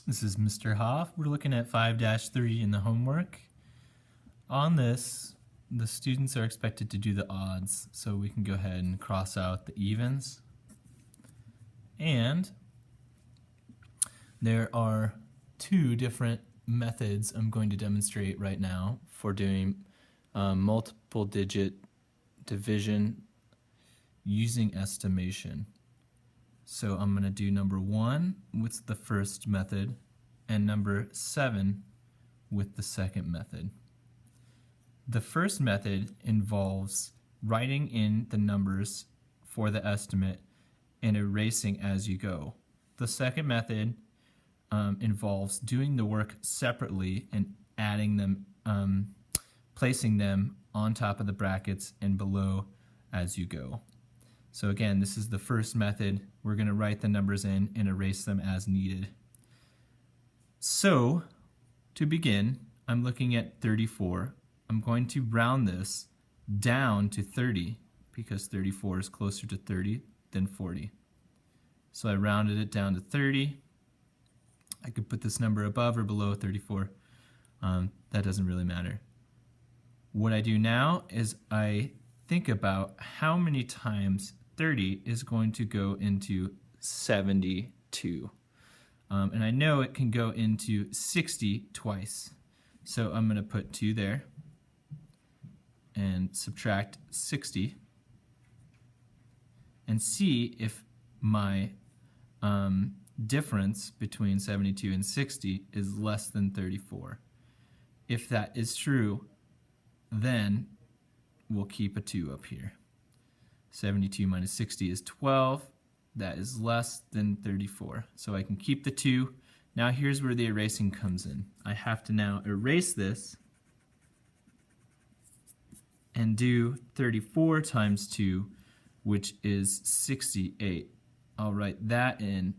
This is Mr. Hoff. We're looking at 5-3 in the homework. On this, the students are expected to do the odds, so we can go ahead and cross out the evens. And there are two different methods I'm going to demonstrate right now for doing multiple digit division using estimation. So I'm going to do number 1 with the first method and number 7 with the second method. The first method involves writing in the numbers for the estimate and erasing as you go. The second method involves doing the work separately and adding them, placing them on top of the brackets and below as you go. So again, this is the first method. We're going to write the numbers in and erase them as needed. So to begin, I'm looking at 34. I'm going to round this down to 30 because 34 is closer to 30 than 40. So I rounded it down to 30. I could put this number above or below 34. That doesn't really matter. What I do now is I think about how many times 30 is going to go into 72. And I know it can go into 60 twice. So I'm going to put 2 there and subtract 60 and see if my difference between 72 and 60 is less than 34. If that is true, then we'll keep a 2 up here. 72 minus 60 is 12. That is less than 34. So I can keep the 2. Now here's where the erasing comes in. I have to now erase this and do 34 times 2, which is 68. I'll write that in,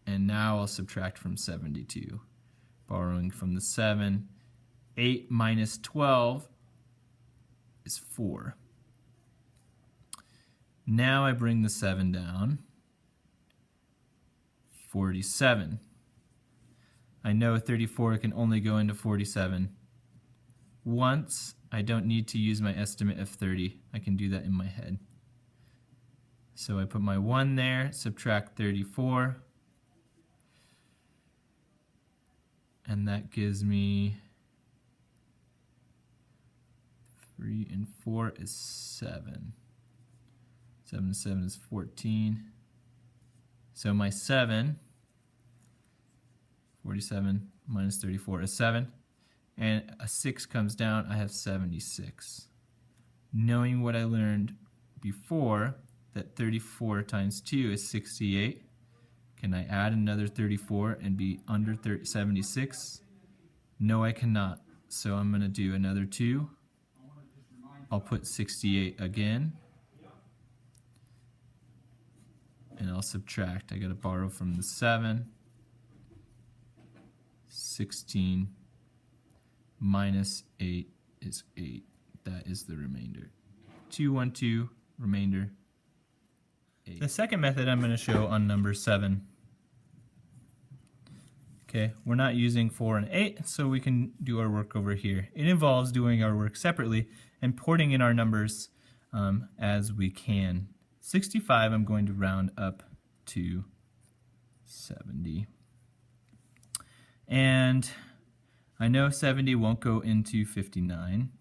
and now I'll subtract from 72. Borrowing from the 7, 8 minus 12 is 4. Now I bring the 7 down, 47. I know 34 can only go into 47 once. I don't need to use my estimate of 30. I can do that in my head. So I put my 1 there, subtract 34, and that gives me 3 and 4 is 7. 7 and 7 is 14. So my 7, 47 minus 34 is 7. And a 6 comes down, I have 76. Knowing what I learned before, that 34 times 2 is 68. Can I add another 34 and be under 76? No, I cannot. So I'm going to do another 2. I'll put 68 again. And I'll subtract. I got to borrow from the 7. 16 minus 8 is 8. That is the remainder. 212, remainder 8. The second method I'm going to show on number 7. Okay, we're not using 4 and 8, so we can do our work over here. It involves doing our work separately and porting in our numbers as we can. 65 I'm going to round up to 70. And I know 70 won't go into 59,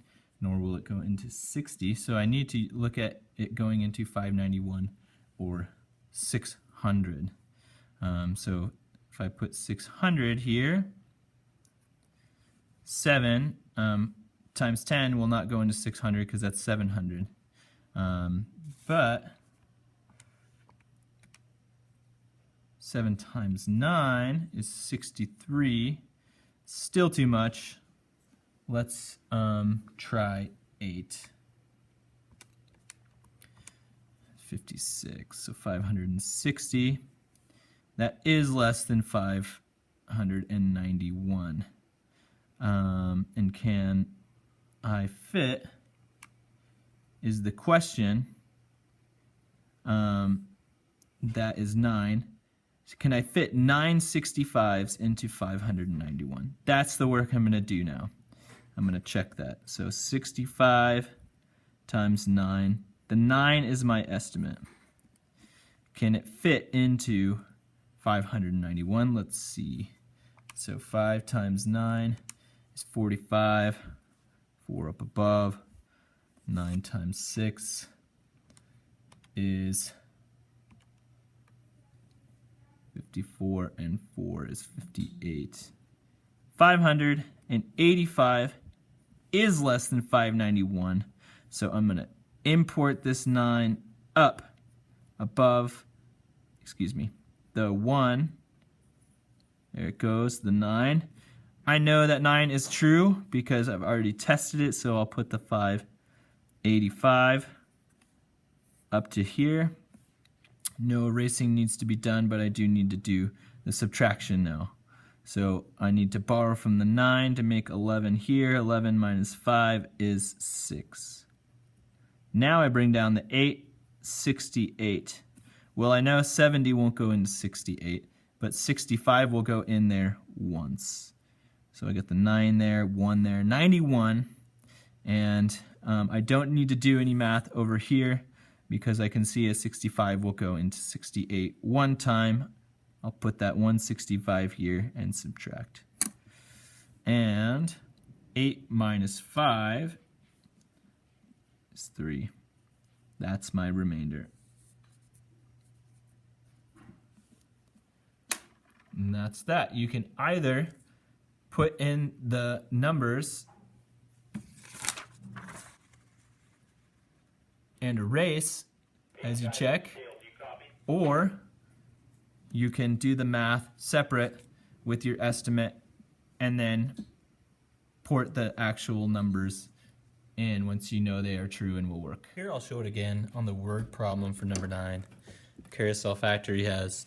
nor will it go into 60, so I need to look at it going into 591 or 600. So if I put 600 here, 7 times 10 will not go into 600 because that's 700. But 7 times 9 is 63. Still too much. Let's try 8. 56, so 560. That is less than 591. And can I fit is the question. That is 9. Can I fit 9 65s into 591? That's the work I'm going to do now. I'm going to check that. So 65 times 9. The 9 is my estimate. Can it fit into 591? Let's see. So 5 times 9 is 45. 4 up above. 9 times 6 is 54, and 4 is 58. 585 is less than 591, so I'm going to import this 9 up above, the 1. There it goes, the 9. I know that 9 is true because I've already tested it, so I'll put the 585 up to here. No erasing needs to be done, but I do need to do the subtraction now. So I need to borrow from the 9 to make 11 here. 11 minus 5 is 6. Now I bring down the 8, 68. Well, I know 70 won't go into 68, but 65 will go in there once. So I get the 9 there, 1 there, 91. And I don't need to do any math over here because I can see a 65 will go into 68 one time. I'll put that 165 here and subtract. And 8 minus 5 is 3. That's my remainder. And that's that. You can either put in the numbers and erase as you check, or you can do the math separate with your estimate and then port the actual numbers in once you know they are true and will work. Here I'll show it again on the word problem for number 9. Carousel factory has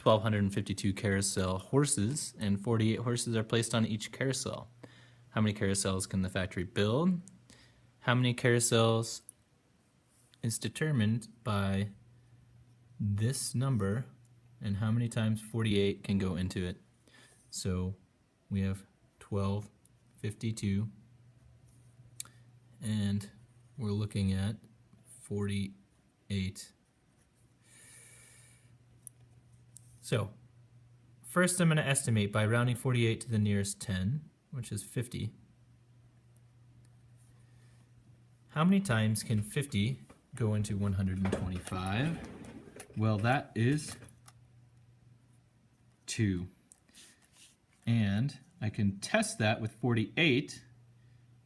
1,252 carousel horses, and 48 horses are placed on each carousel. How many carousels can the factory build? How many carousels is determined by this number, and how many times 48 can go into it. So we have 1,252, and we're looking at 48. So first I'm going to estimate by rounding 48 to the nearest 10, which is 50. How many times can 50 go into 125? Well, that is 2. And I can test that with 48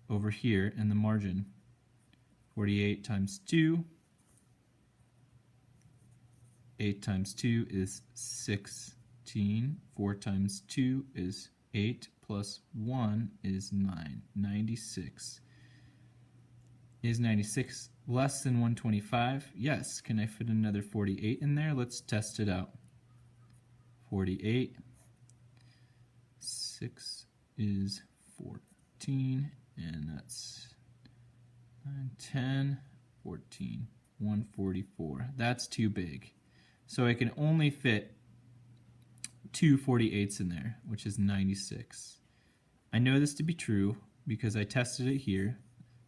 over here in the margin. 48 times 2. 8 times 2 is 16. 4 times 2 is 8 plus 1 is 9. 96. Is 96 less than 125? Yes. Can I fit another 48 in there? Let's test it out. 48. 6 is 14, and that's 9, 10, 14, 144. That's too big. So I can only fit 2 48s in there, which is 96. I know this to be true because I tested it here.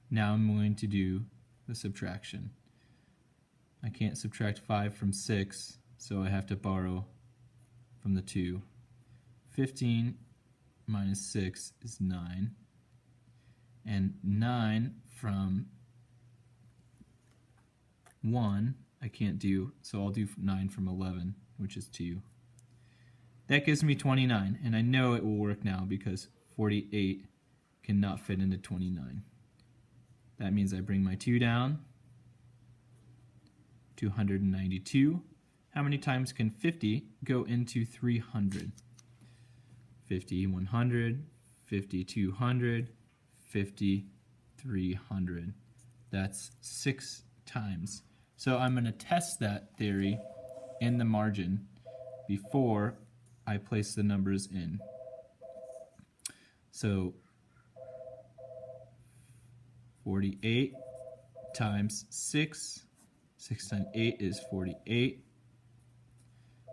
Now I'm going to do the subtraction. I can't subtract 5 from 6, so I have to borrow from the 2. 15 minus 6 is 9. And 9 from 1 I can't do, so I'll do 9 from 11, which is 2. That gives me 29, and I know it will work now because 48 cannot fit into 29. That means I bring my 2 down, 292. How many times can 50 go into 300? 50, 100, 50, 200, 50, 300. That's 6 times. So I'm going to test that theory in the margin before I place the numbers in. So 48 times 6. 6 times 8 is 48.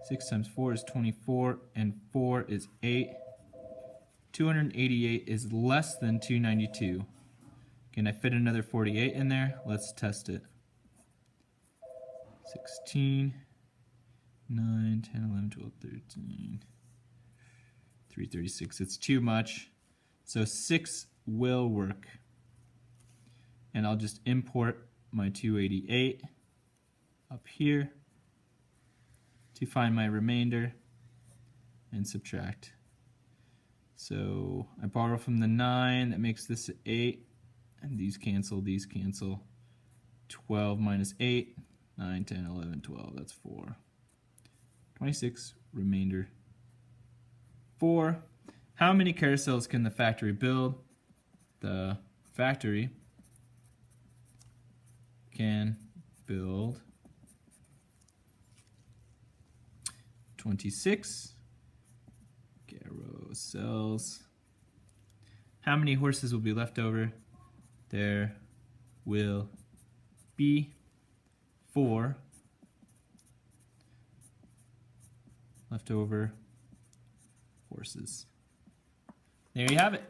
6 times 4 is 24, and 4 is 8. 288 is less than 292. Can I fit another 48 in there? Let's test it. 16, 9, 10, 11, 12, 13, 336. It's too much. So 6 will work. And I'll just import my 288 up here to find my remainder and subtract. So I borrow from the 9, that makes this 8, and these cancel, 12 minus 8, 9, 10, 11, 12, that's 4. 26, remainder 4. How many carousels can the factory build? The factory can build 26 carousels. How many horses will be left over? There will be 4 leftover horses. There you have it.